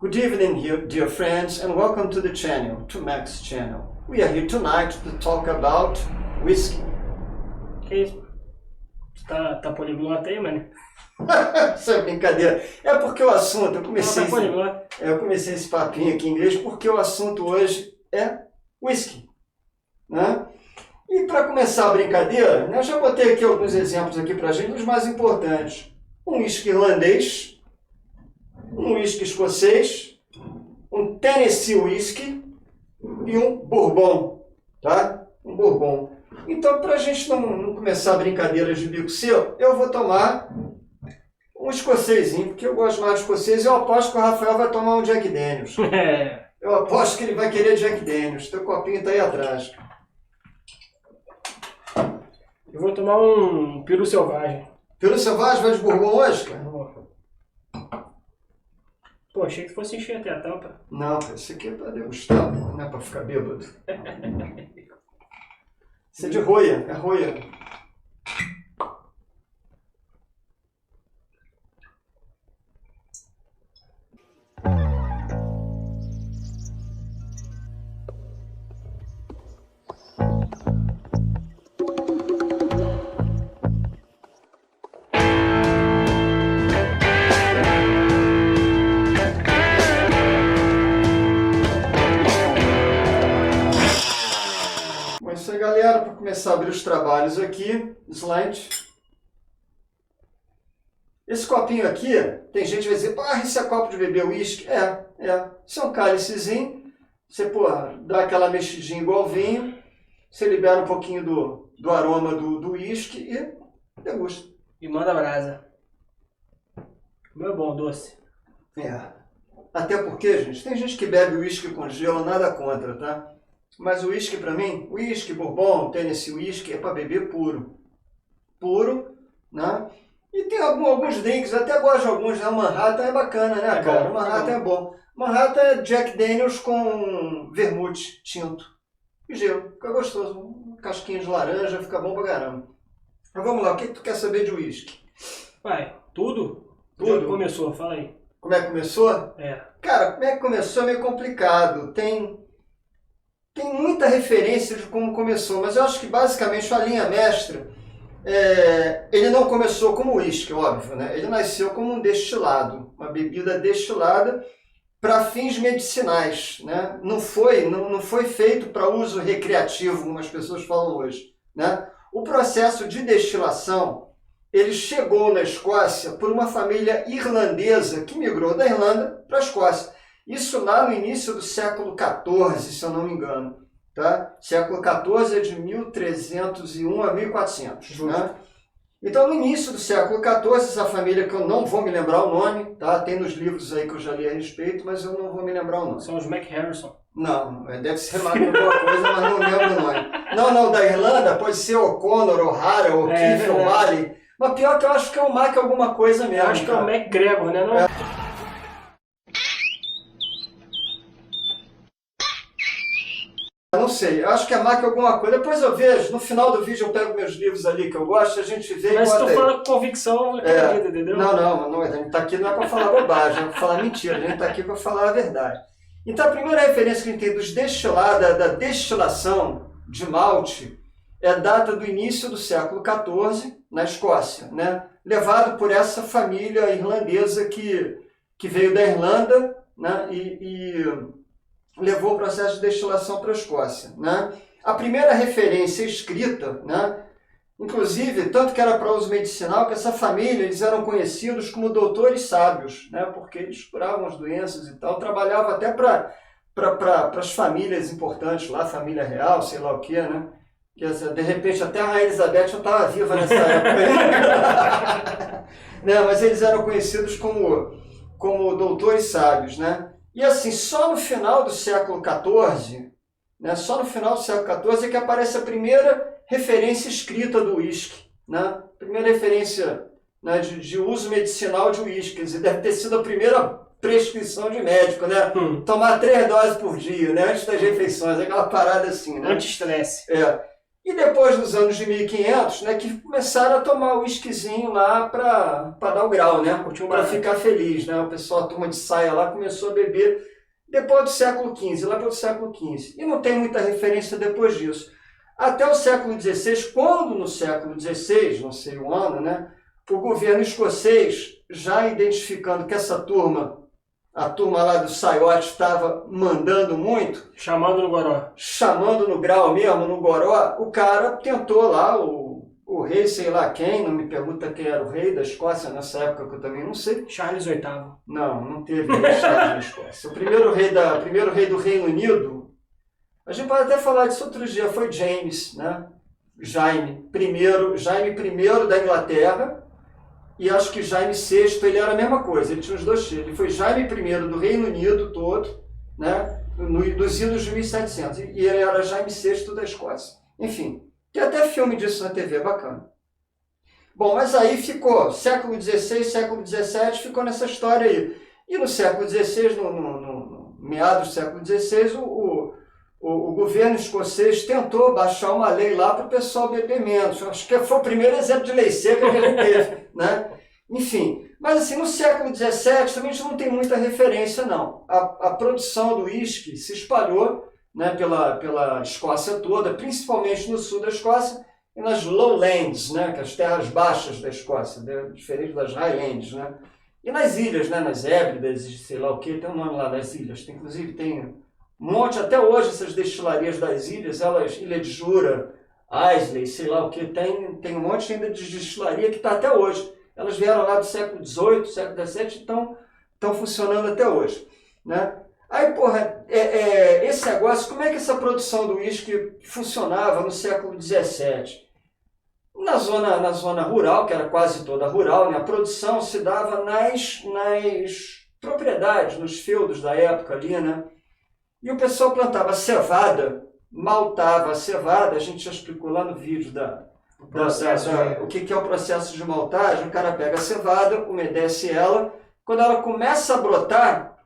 Good evening, dear friends, and welcome to the channel, to Max channel. We are here tonight to talk about whiskey. Que isso? Tá poliglota aí, mano? Isso é brincadeira. É porque o assunto, eu comecei esse papinho aqui em inglês porque o assunto hoje é whisky, né? E para começar a brincadeira, eu já botei aqui alguns exemplos aqui pra gente, os mais importantes. Um whisky irlandês, um whisky escocês, um Tennessee whisky e um bourbon, tá? Um bourbon. Então, para a gente não começar a brincadeira de bico seu, eu vou tomar um escocesinho, porque eu gosto mais de escocês e eu aposto que o Rafael vai tomar um Jack Daniels. Eu aposto que ele vai querer Jack Daniels. Teu copinho tá aí atrás. Eu vou tomar um peru selvagem. Peru selvagem vai de bourbon hoje, cara? Pô, achei que fosse encher até a tampa. Não, esse aqui é pra degustar, não é pra ficar bêbado. Esse é de rolha, é rolha. Isso aí, galera, para começar a abrir os trabalhos aqui, slide. Esse copinho aqui, tem gente que vai dizer, isso é copo de beber uísque? Isso é um cálicezinho, você, dá aquela mexidinha igual vinho, você libera um pouquinho do aroma do uísque e degusta. E manda brasa. Meu bom, doce. Até porque, gente, tem gente que bebe uísque com gelo, nada contra, tá? Mas o uísque para mim, uísque, bourbon, Tennessee whisky é para beber puro. Puro, né? E tem alguns drinks, até gosto de alguns, né? O Manhattan é bacana, né, cara? O Manhattan é bom. Manhattan é Jack Daniels com vermute tinto e gelo. Fica gostoso. Um casquinho de laranja, fica bom pra caramba. Mas vamos lá, o que tu quer saber de uísque? Pai, tudo? Tudo? Já começou, fala aí. Como é que começou? Cara, como é que começou é meio complicado. Tem muita referência de como começou, mas eu acho que basicamente a linha mestra, ele não começou como uísque, óbvio, né? Ele nasceu como um destilado, uma bebida destilada para fins medicinais, né? Não foi feito para uso recreativo, como as pessoas falam hoje, né? O processo de destilação, ele chegou na Escócia por uma família irlandesa que migrou da Irlanda para a Escócia. Isso lá no início do século XIV, se eu não me engano. Tá? Século XIV é de 1301 a 1400. Né? Então, no início do século XIV, essa família, que eu não vou me lembrar o nome, tá? Tem nos livros aí que eu já li a respeito, mas eu não vou me lembrar o nome. São os McHarrison. Não, deve ser mais alguma coisa, mas não lembro o nome. Não, da Irlanda pode ser O'Connor, O'Hara, O'Keefe, O'Malley. Mas pior que eu acho que é o Mac alguma coisa mesmo. Eu acho que é o MacGregor, né? Não? Não sei, eu acho que é marca alguma coisa. Depois eu vejo, no final do vídeo eu pego meus livros ali que eu gosto, a gente vê. Mas se tu fala com convicção, acredita, entendeu? Não, a gente tá aqui não é para falar bobagem, é para falar mentira, a gente tá aqui para falar a verdade. Então a primeira referência que a gente tem dos destilados, da destilação de malte, é data do início do século XIV, na Escócia, né? Levado por essa família irlandesa que veio da Irlanda, né? E levou o processo de destilação para a Escócia, né? A primeira referência escrita, né? Inclusive, tanto que era para uso medicinal, que essa família, eles eram conhecidos como doutores sábios, né? Porque eles curavam as doenças e tal, trabalhava até para as famílias importantes lá, família real, sei lá o que, né? Que, de repente até a Rainha Elizabeth já estava viva nessa época. Não, mas eles eram conhecidos como doutores sábios, né? E assim, só no final do século XIV, né, só no final do século XIV é que aparece a primeira referência escrita do uísque, né? Primeira referência, né, de uso medicinal de uísque. Quer dizer, deve ter sido a primeira prescrição de médico, né? Tomar 3 doses por dia, né, antes das refeições, aquela parada assim, né? Anti-estresse. E depois dos anos de 1500, né, que começaram a tomar o whiskyzinho lá para dar o grau, né, para ficar feliz, né, o pessoal, a turma de saia lá começou a beber depois do século XV, lá pelo século XV. E não tem muita referência depois disso. Até o século XVI, quando no século XVI, não sei o ano, né, o governo escocês, já identificando que essa turma, a turma lá do Saiote, estava mandando muito. Chamando no goró. Chamando no grau mesmo, no goró, o cara tentou lá, o rei sei lá quem, não me pergunta quem era o rei da Escócia nessa época, que eu também não sei. Charles VIII. Não teve rei Charles na Escócia. O primeiro rei do Reino Unido, a gente pode até falar disso outro dia, foi James, né? Jaime I da Inglaterra, e acho que Jaime VI, ele era a mesma coisa, ele tinha os dois filhos. Ele foi Jaime I do Reino Unido todo, né, nos idos de 1700, e ele era Jaime VI da Escócia. Enfim, tem até filme disso na TV, bacana. Bom, mas aí ficou, século XVI, século XVII, ficou nessa história aí. E no século XVI, no meados do século XVI, o governo escocês tentou baixar uma lei lá para o pessoal beber menos. Acho que foi o primeiro exemplo de lei seca que ele teve, né? Enfim, mas assim, no século XVII também a gente não tem muita referência, não. A produção do uísque se espalhou, né, pela Escócia toda, principalmente no sul da Escócia e nas lowlands, né, que as terras baixas da Escócia, né, diferente das highlands, né? E nas ilhas, né, nas Hébridas, sei lá o que, tem um nome lá das ilhas, inclusive tem um monte, até hoje essas destilarias das ilhas, Ilha de Jura, Islay, sei lá o que, tem um monte ainda de destilaria que está até hoje. Elas vieram lá do século XVIII, século XVII, estão funcionando até hoje, né? Aí, porra, esse negócio, como é que essa produção do uísque funcionava no século XVII? Na zona rural, que era quase toda rural, né, a produção se dava nas propriedades, nos feudos da época ali, né? E o pessoal plantava cevada, maltava a cevada, a gente já explicou lá no vídeo o que é o processo de maltagem. O cara pega a cevada, umedece ela, quando ela começa a brotar,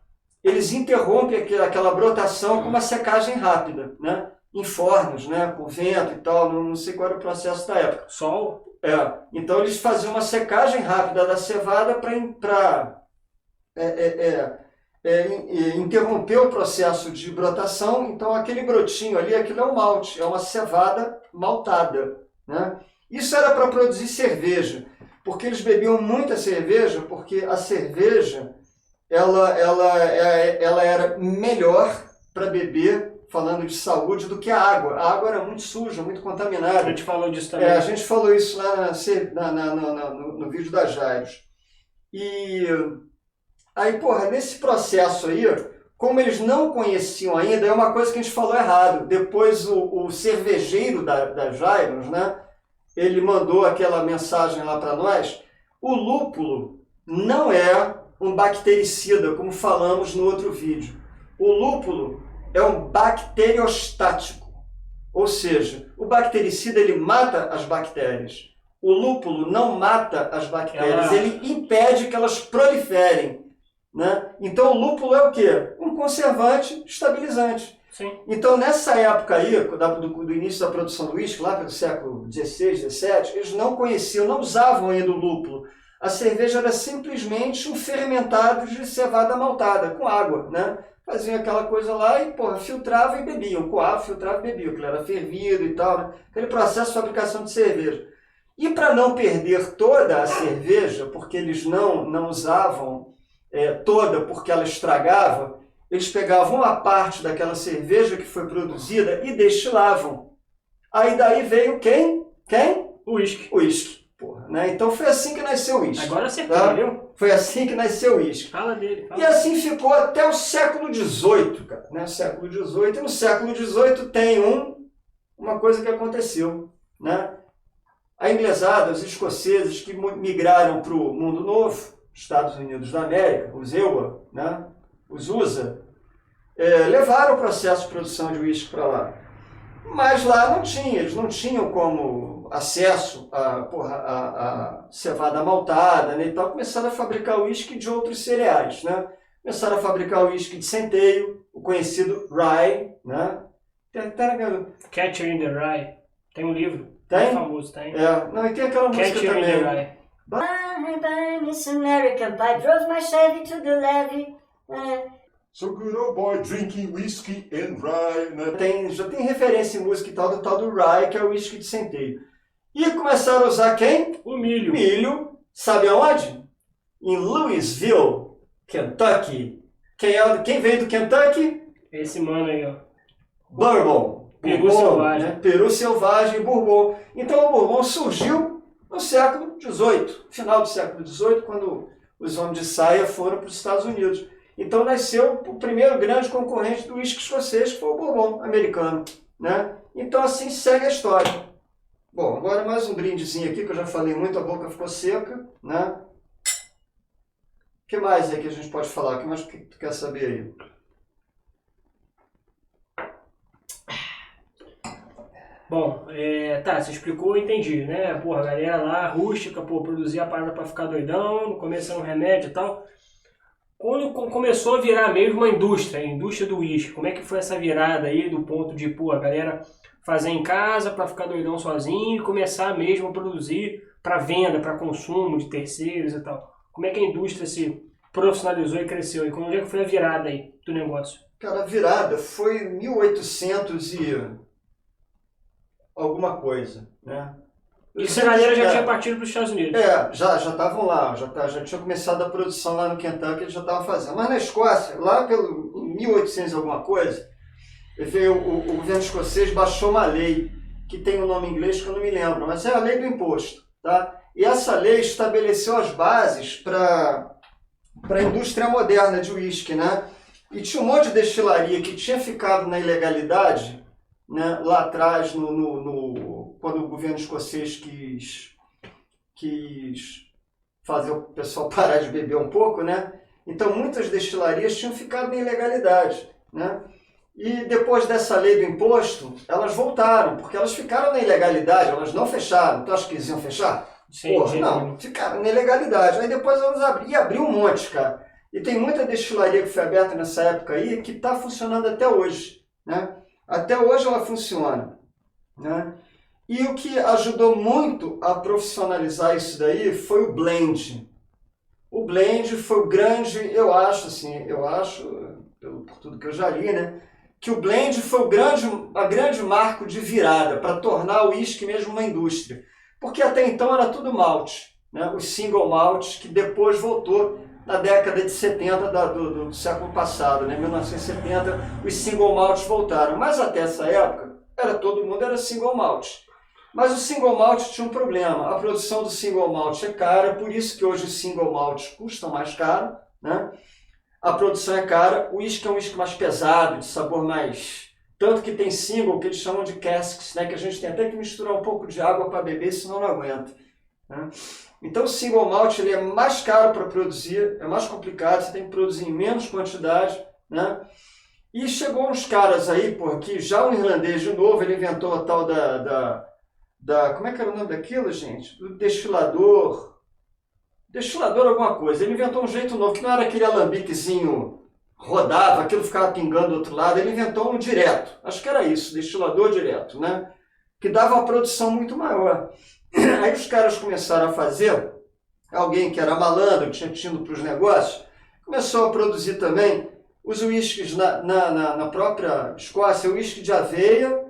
eles interrompem aquela brotação com uma secagem rápida, né? Em fornos, né? Com vento e tal, não sei qual era o processo da época. Sol? Então eles faziam uma secagem rápida da cevada para interromper o processo de brotação. Então aquele brotinho ali, aquilo é um malte, é uma cevada maltada, né? Isso era para produzir cerveja, porque eles bebiam muita cerveja, porque a cerveja ela era melhor para beber, falando de saúde, do que a água. A água era muito suja, muito contaminada. A gente falou disso também. A gente falou isso lá no vídeo da Jairos. E aí, porra, nesse processo aí, como eles não conheciam ainda, é uma coisa que a gente falou errado. Depois o cervejeiro da Jairos, né, ele mandou aquela mensagem lá para nós. O lúpulo não é um bactericida, como falamos no outro vídeo. O lúpulo é um bacteriostático, ou seja, o bactericida ele mata as bactérias. O lúpulo não mata as bactérias, ele impede que elas proliferem, né? Então o lúpulo é o quê? Um conservante estabilizante. Sim. Então nessa época aí, do início da produção do uísque, lá pelo século XVI, XVII, eles não conheciam, não usavam ainda o lúpulo. A cerveja era simplesmente um fermentado de cevada maltada, com água, né? Faziam aquela coisa lá e, porra, filtrava e bebiam. Coava, filtrava e bebiam, que era fervido e tal, né? Aquele processo de fabricação de cerveja. E para não perder toda a cerveja, porque eles não usavam toda porque ela estragava, eles pegavam uma parte daquela cerveja que foi produzida e destilavam. Aí daí veio quem? O uísque. O uísque. Porra, né? Então foi assim que nasceu o uísque. Agora acertou, tá? viu? Foi assim que nasceu o uísque. Fala dele. E assim ficou até o século XVIII, cara. Né? Século XVIII. E no século XVIII tem uma coisa que aconteceu, né? A inglesada, os escoceses que migraram para o mundo novo, Estados Unidos da América, os EUA, né? Os USA, levaram o processo de produção de uísque para lá. Mas lá eles não tinham como acesso a cevada maltada, né, e tal. Começaram a fabricar uísque de outros cereais, né? Começaram a fabricar uísque de centeio, o conhecido rye, né? Catcher in the Rye. Tem um livro. Tem? Muito famoso, tem. Não, e tem aquela música Catch You in também. the Rye. I'm this American pie, drove my Chevy to the levee. So good old boy drinking whiskey and rye, né? Já tem referência em música e tal do rye, que é o whisky de centeio. E começaram a usar quem? O milho. Milho. Sabe aonde? Em Louisville, Kentucky. Quem veio do Kentucky? Esse mano aí, ó. Bourbon. Peru Bourbon, selvagem. né? Peru selvagem e Bourbon. Então o Bourbon surgiu no século XVIII, final do século XVIII, quando os homens de saia foram para os Estados Unidos. Então nasceu o primeiro grande concorrente do uísque escocês, que foi o Bourbon americano, né? Então assim segue a história. Bom, agora mais um brindezinho aqui, que eu já falei muito, a boca ficou seca, né? O que mais é que a gente pode falar? O que mais que tu quer saber aí? Bom, tá, você explicou, eu entendi, né? Porra, a galera lá, rústica, produzia a parada pra ficar doidão, no começo era um remédio e tal. Quando começou a virar mesmo uma indústria, a indústria do uísque, como é que foi essa virada aí do ponto de, a galera fazer em casa pra ficar doidão sozinho e começar mesmo a produzir pra venda, pra consumo de terceiros e tal? Como é que a indústria se profissionalizou e cresceu? E onde é que foi a virada aí do negócio? Cara, a virada foi 1800 e alguma coisa, né? Isso a galera já tinha partido para os Estados Unidos. Já estavam lá, já tinha começado a produção lá no Kentucky, eles já estavam fazendo. Mas na Escócia, lá em 1800 e alguma coisa, o governo escocês baixou uma lei, que tem um nome em inglês que eu não me lembro, mas é a lei do imposto, tá? E essa lei estabeleceu as bases para a indústria moderna de uísque, né? E tinha um monte de destilaria que tinha ficado na ilegalidade, né, lá atrás, quando o governo escocês quis fazer o pessoal parar de beber um pouco, né? Então muitas destilarias tinham ficado na ilegalidade, né? E depois dessa lei do imposto, elas voltaram, porque elas ficaram na ilegalidade, elas não fecharam. Tu acha que eles iam fechar? Sim, Porra, não, ficaram na ilegalidade. Aí depois elas abriu um monte, cara. E tem muita destilaria que foi aberta nessa época aí que está funcionando até hoje, né? Até hoje ela funciona, né? E o que ajudou muito a profissionalizar isso daí foi o blend. O blend foi o grande, eu acho, por tudo que eu já li, né? Que o blend foi a grande marco de virada para tornar o uísque mesmo uma indústria. Porque até então era tudo malte, né? Os single malts, que depois voltou na década de 70 do século passado, né? 1970, os single malts voltaram. Mas até essa época, todo mundo era single malt. Mas o single malt tinha um problema. A produção do single malt é cara, por isso que hoje os single malts custam mais caro, né? A produção é cara, o uísque é um uísque mais pesado, de sabor mais... Tanto que tem single que eles chamam de casks, né? Que a gente tem até que misturar um pouco de água para beber, senão não aguenta, né? Então o single malt ele é mais caro para produzir, é mais complicado, você tem que produzir em menos quantidade, né? E chegou uns caras aí, que já um irlandês de novo, ele inventou a tal como é que era o nome daquilo, gente? Do destilador alguma coisa. Ele inventou um jeito novo, que não era aquele alambiquezinho rodava, aquilo ficava pingando do outro lado, ele inventou um direto. Acho que era isso, destilador direto, né? Que dava uma produção muito maior. Aí os caras começaram a fazer, alguém que era malandro, tinha tido para os negócios, começou a produzir também os uísques na própria Escócia, uísque de aveia,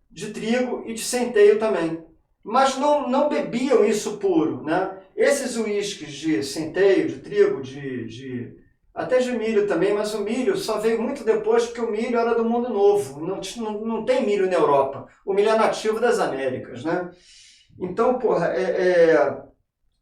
de trigo e de centeio também. Mas não bebiam isso puro, né? Esses uísques de centeio, de trigo, até de milho também, mas o milho só veio muito depois, porque o milho era do mundo novo, não tem milho na Europa. O milho é nativo das Américas, né? Então,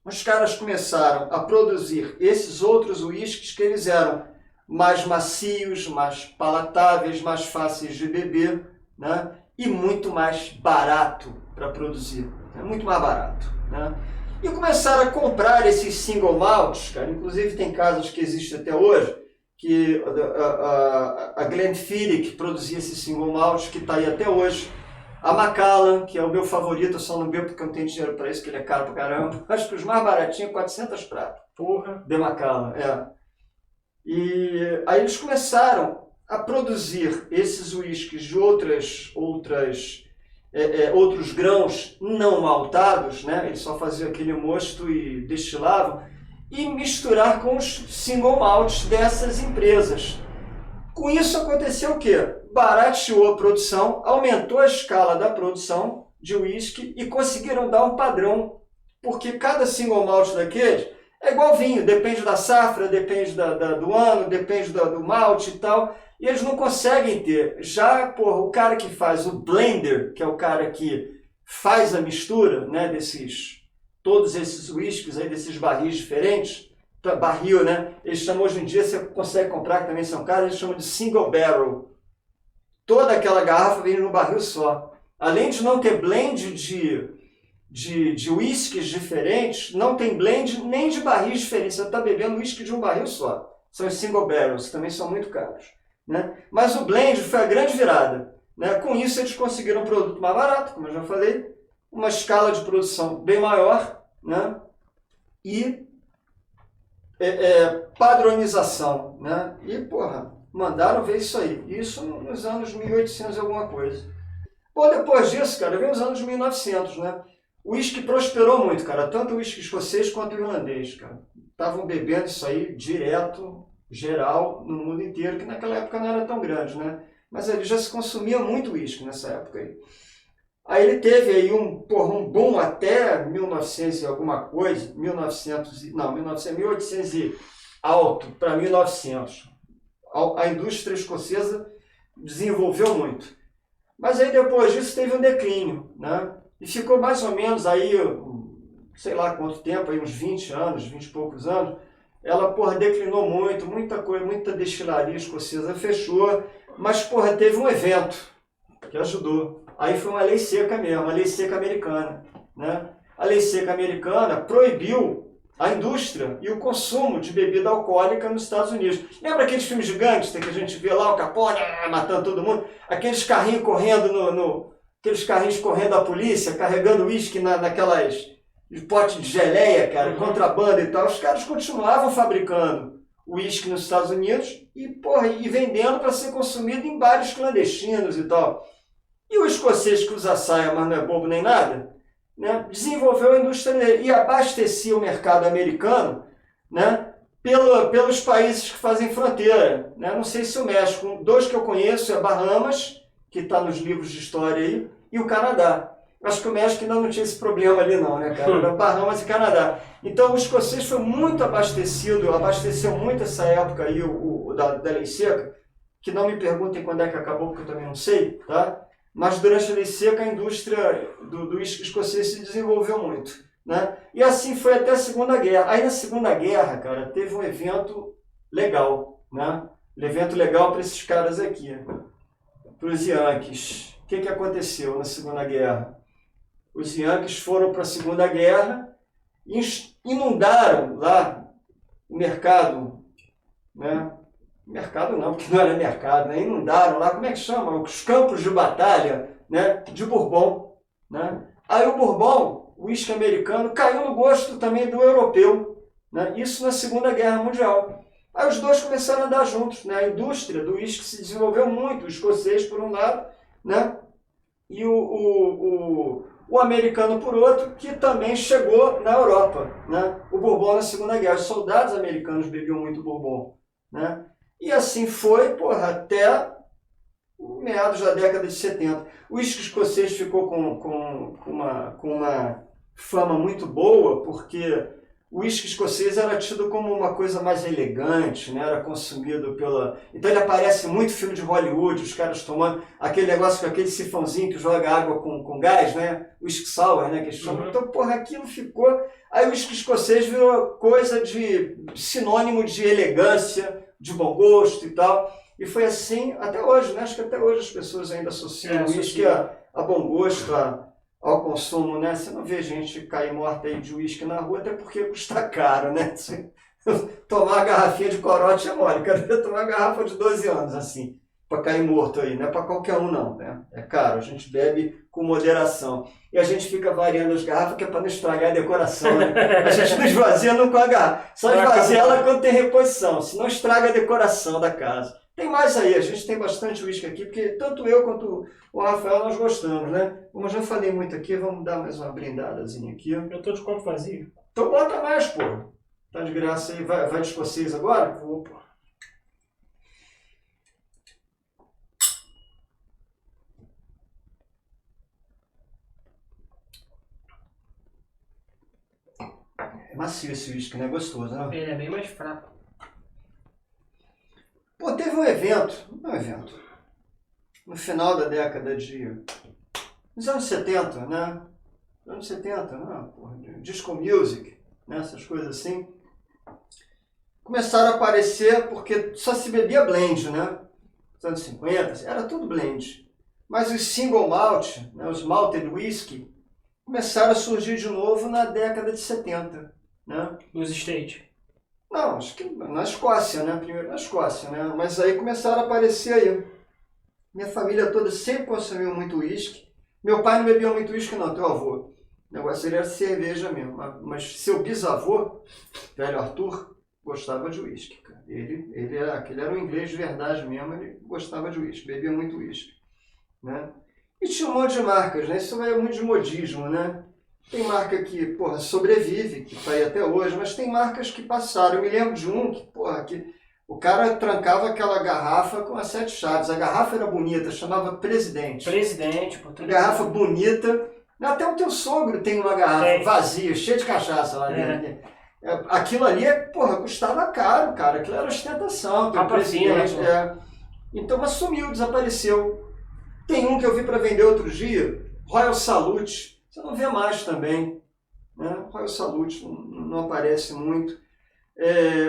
os caras começaram a produzir esses outros uísques que eles eram mais macios, mais palatáveis, mais fáceis de beber, né? E muito mais barato para produzir, né? Muito mais barato, né? E começaram a comprar esses single malts, cara. Inclusive tem casos que existem até hoje, que a Glenfiddich produzia esse single malt, que está aí até hoje. A Macallan, que é o meu favorito, eu só não bebo porque eu não tenho dinheiro para isso, que ele é caro pra caramba. Acho que os mais baratinhos, 400 pratos. Porra. De Macallan, E aí eles começaram a produzir esses uísques de outras outros grãos não maltados, né? Eles só faziam aquele mosto e destilavam, e misturar com os single malts dessas empresas. Com isso aconteceu o quê? Barateou a produção, aumentou a escala da produção de uísque e conseguiram dar um padrão, porque cada single malt daqueles é igual vinho, depende da safra, depende do ano, depende do malte e tal, e eles não conseguem ter. Já, porra, o cara que faz o blender, que é o cara que faz a mistura, né, todos esses uísques aí, desses barris diferentes, barril, né, eles chamam hoje em dia, você consegue comprar, que também são caros, eles chamam de single barrel. Toda aquela garrafa vem no barril só. Além de não ter blend de whiskies diferentes, não tem blend nem de barris diferentes. Você está bebendo whisky de um barril só. São os single barrels, que também são muito caros, né? Mas o blend foi a grande virada, né? Com isso eles conseguiram um produto mais barato, como eu já falei, uma escala de produção bem maior, né? E padronização, né? E, porra, mandaram ver isso aí. Isso nos anos 1800 e alguma coisa. Pô, depois disso, cara, vem os anos 1900, né? O uísque prosperou muito, cara. Tanto o uísque escocês quanto o irlandês, cara. Estavam bebendo isso aí direto, geral, no mundo inteiro, que naquela época não era tão grande, né? Mas ele já se consumia muito uísque nessa época aí. Aí ele teve aí um boom até 1900 e alguma coisa, 1800 e alto para 1900. A indústria escocesa desenvolveu muito. Mas aí depois disso teve um declínio, né? E ficou mais ou menos aí, sei lá quanto tempo, aí uns 20 anos, 20 e poucos anos, ela, declinou muito, muita coisa, muita destilaria escocesa fechou, mas, teve um evento que ajudou. Aí foi uma lei seca mesmo, uma lei seca americana, né? A lei seca americana proibiu a indústria e o consumo de bebida alcoólica nos Estados Unidos. Lembra aqueles filmes gigantes que a gente vê lá, o Capone matando todo mundo? Aqueles carrinhos correndo aqueles carrinhos correndo a polícia, carregando uísque naquelas potes de geleia, cara, contrabando e tal. Os caras continuavam fabricando uísque nos Estados Unidos e vendendo para ser consumido em bares clandestinos e tal. E o escocês que usa saia, mas não é bobo nem nada, né, desenvolveu a indústria dele e abastecia o mercado americano, né, pelos países que fazem fronteira, né? Não sei se o México, dois que eu conheço é Bahamas, que está nos livros de história aí, e o Canadá. Acho que o México ainda não tinha esse problema ali não, né, cara? Era Bahamas e Canadá. Então o escocês foi muito abastecido, abasteceu muito essa época aí da lei seca, que não me perguntem quando é que acabou, porque eu também não sei, tá? Mas durante a lei seca a indústria do uísque escocês se desenvolveu muito, né? E assim foi até a Segunda Guerra. Aí na Segunda Guerra, cara, teve um evento legal, né? Um evento legal para esses caras aqui, para os Yankees. O que aconteceu na Segunda Guerra? Os Yankees foram para a Segunda Guerra e inundaram lá o mercado, né? Mercado não, porque não era mercado, né? Inundaram lá, como é que chama? Os campos de batalha, né? De Bourbon, né? Aí o Bourbon, o uísque americano, caiu no gosto também do europeu, né? Isso na Segunda Guerra Mundial. Aí os dois começaram a andar juntos, né? A indústria do uísque se desenvolveu muito, o escocês por um lado, né? E o americano por outro, que também chegou na Europa, né? O Bourbon na Segunda Guerra. Os soldados americanos bebiam muito Bourbon, né? E assim foi, até meados da década de 70. O uísque escocês ficou com uma fama muito boa, porque o uísque escocês era tido como uma coisa mais elegante, né? Era consumido pela... Então ele aparece muito em filme de Hollywood, os caras tomando aquele negócio com aquele sifãozinho que joga água com gás, né? Whisky sour, né? Que eles chamam. Então, aquilo ficou... Aí o whisky escocês virou coisa de sinônimo de elegância, de bom gosto e tal. E foi assim até hoje, né? Acho que até hoje as pessoas ainda associam o whisky a bom gosto, ao consumo, né? Você não vê gente cair morta aí de uísque na rua, até porque custa caro, né? Tomar uma garrafinha de corote é mole. Quero tomar uma garrafa de 12 anos, assim, para cair morto aí. Não é para qualquer um, não, né? É caro, a gente bebe com moderação. E a gente fica variando as garrafas, que é para não estragar a decoração, né? A gente não esvazia nunca a garrafa. Só esvazia ela quando tem reposição, senão estraga a decoração da casa. Tem mais aí, a gente tem bastante uísque aqui, porque tanto eu quanto o Rafael nós gostamos, né? Como eu já falei muito aqui, vamos dar mais uma brindadazinha aqui. Eu tô de copo vazio. Então bota mais, pô. Tá de graça aí. Vai de escocês agora? Vou, pô. É macio esse uísque, né? Gostoso, né? Ele é bem mais fraco. Pô, teve um evento, no final da década dos anos 70, né? Anos 70, né? Porra, disco music, né? Essas coisas assim. Começaram a aparecer porque só se bebia blend, né? Nos anos 50, era tudo blend. Mas os single malt, né? Os malted whisky, começaram a surgir de novo na década de 70, né? Nos States. Não, acho que na Escócia, né? Primeiro na Escócia, né? Mas aí começaram a aparecer aí. Minha família toda sempre consumiu muito uísque. Meu pai não bebia muito uísque, não, teu avô. O negócio dele era cerveja mesmo. Mas seu bisavô, velho Arthur, gostava de uísque, cara. Ele era um inglês de verdade mesmo, ele gostava de uísque, bebia muito uísque, né? E tinha um monte de marcas, né? Isso é muito de modismo, né? Tem marca que, porra, sobrevive, que tá aí até hoje, mas tem marcas que passaram. Eu me lembro de um que, porra, que o cara trancava aquela garrafa com as 7 chaves. A garrafa era bonita, chamava Presidente. Presidente, pô. Garrafa bonita. Até o teu sogro tem uma garrafa vazia, cheia de cachaça lá dentro. Aquilo ali, porra, custava caro, cara. Aquilo era ostentação. Capa fina, Então, mas sumiu, desapareceu. Tem um que eu vi para vender outro dia, Royal Salute. Você não vê mais também, né? Royal Salute não aparece muito.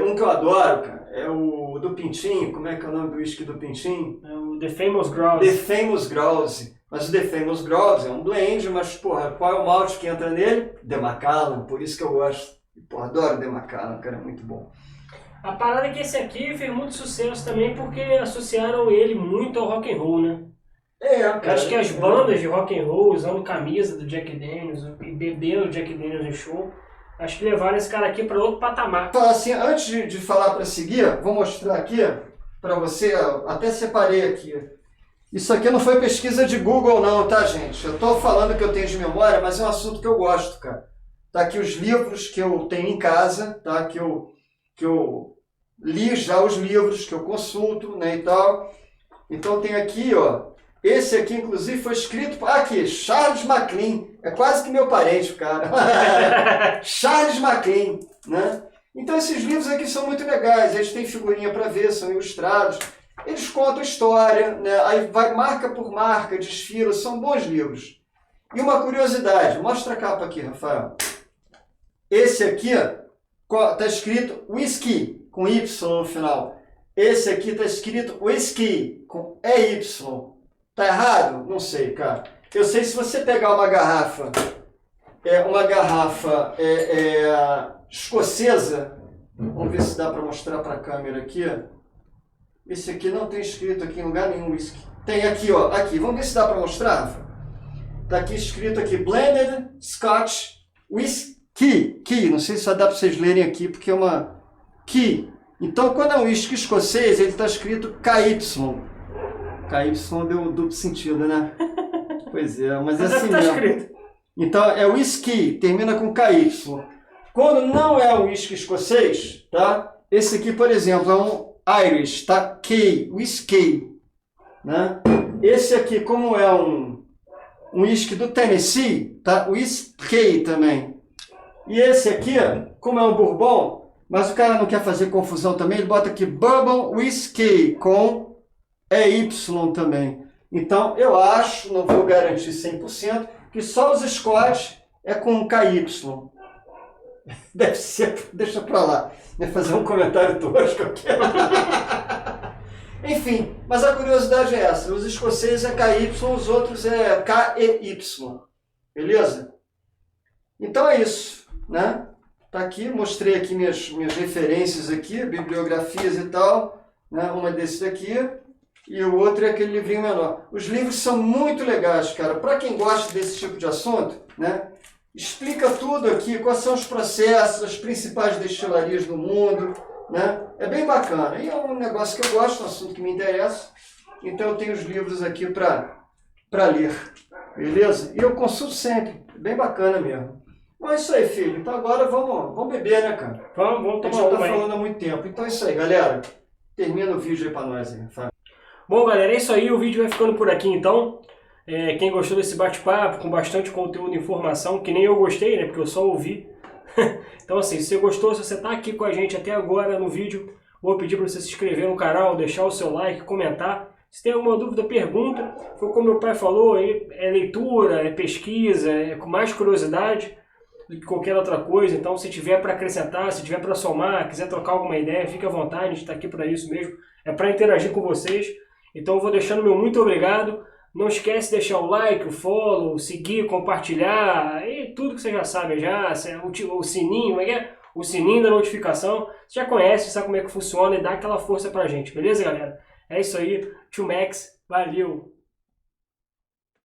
Um que eu adoro, cara, é o do Pintinho. Como é que é o nome do uísque do Pintinho? É o The Famous Grouse. The Famous Grouse. Mas o The Famous Grouse é um blend, mas, porra, qual é o malte que entra nele? The Macallan, por isso que eu gosto. Porra, adoro The Macallan, cara, é muito bom. A parada é que esse aqui fez muito sucesso também porque associaram ele muito ao rock and roll, né? Cara, acho que as bandas de rock and roll usando camisa do Jack Daniels e bebendo Jack Daniels em show, acho que levaram esse cara aqui para outro patamar. Falar assim, antes de falar para seguir, vou mostrar aqui para você, até separei aqui. Isso aqui não foi pesquisa de Google não, tá, gente? Eu tô falando que eu tenho de memória, mas é um assunto que eu gosto, cara. Tá aqui os livros que eu tenho em casa, tá? Que eu li já os livros, que eu consulto, né, e tal. Então tem aqui, ó. Esse aqui, inclusive, foi escrito por... Aqui, Charles MacLean. É quase que meu parente, cara. Charles MacLean, né? Então, esses livros aqui são muito legais. Eles têm figurinha para ver, são ilustrados. Eles contam história, né? Aí vai marca por marca, desfila. São bons livros. E uma curiosidade. Mostra a capa aqui, Rafael. Esse aqui está escrito whisky, com Y no final. Esse aqui está escrito whisky, com EY. Tá errado? Não sei, cara. Eu sei se você pegar uma garrafa escocesa, vamos ver se dá para mostrar para a câmera aqui. Esse aqui não tem escrito aqui em lugar nenhum whisky. Tem aqui, ó, aqui. Vamos ver se dá para mostrar, Rafa. Tá aqui escrito aqui Blended Scotch Whisky. Não sei se só dá para vocês lerem aqui porque é uma Key. Então, quando é um whisky escocês, ele está escrito KY. KY deu duplo sentido, né? Pois é, mas é assim mesmo. Escrito. Então, é whisky, termina com KY. Quando não é um whisky escocês, tá? Esse aqui, por exemplo, é um Irish, tá? K, whisky, né? Esse aqui, como é um whisky do Tennessee, tá? Whisky também. E esse aqui, como é um bourbon, mas o cara não quer fazer confusão também, ele bota aqui Bourbon Whisky com EY também. Então, eu acho, não vou garantir 100%, que só os Scotch é com KY. Deve ser, deixa pra lá. Vai fazer um comentário tosco aqui. Enfim, mas a curiosidade é essa. Os escoceses é KY, os outros é KEY. Beleza? Então é isso, né? Tá aqui, mostrei aqui minhas referências aqui, bibliografias e tal, né? Uma desse daqui e o outro é aquele livrinho menor. Os livros são muito legais, cara. Para quem gosta desse tipo de assunto, né? Explica tudo aqui, quais são os processos, as principais destilarias do mundo, né? É bem bacana. E é um negócio que eu gosto, um assunto que me interessa. Então eu tenho os livros aqui para ler, beleza? E eu consulto sempre, bem bacana mesmo. Mas é isso aí, filho. Então agora vamos beber, né, cara? Vamos A gente tomar já tá uma aí. falando há muito tempo. Então é isso aí, galera. Termina o vídeo aí para nós aí. Fábio. Bom, galera, é isso aí. O vídeo vai ficando por aqui, então. Quem gostou desse bate-papo, com bastante conteúdo e informação, que nem eu gostei, né, porque eu só ouvi. Então, assim, se você gostou, se você tá aqui com a gente até agora no vídeo, vou pedir para você se inscrever no canal, deixar o seu like, comentar. Se tem alguma dúvida, pergunta. Foi como meu pai falou, é leitura, é pesquisa, é com mais curiosidade do que qualquer outra coisa. Então, se tiver para acrescentar, se tiver para somar, quiser trocar alguma ideia, fique à vontade, a gente está aqui para isso mesmo. É para interagir com vocês. Então, eu vou deixando meu muito obrigado. Não esquece de deixar o like, o follow, seguir, compartilhar, e tudo que você já sabe já, o sininho, como é que é? O sininho da notificação. Você já conhece, sabe como é que funciona e dá aquela força pra gente, beleza, galera? É isso aí, Tio Max, valeu!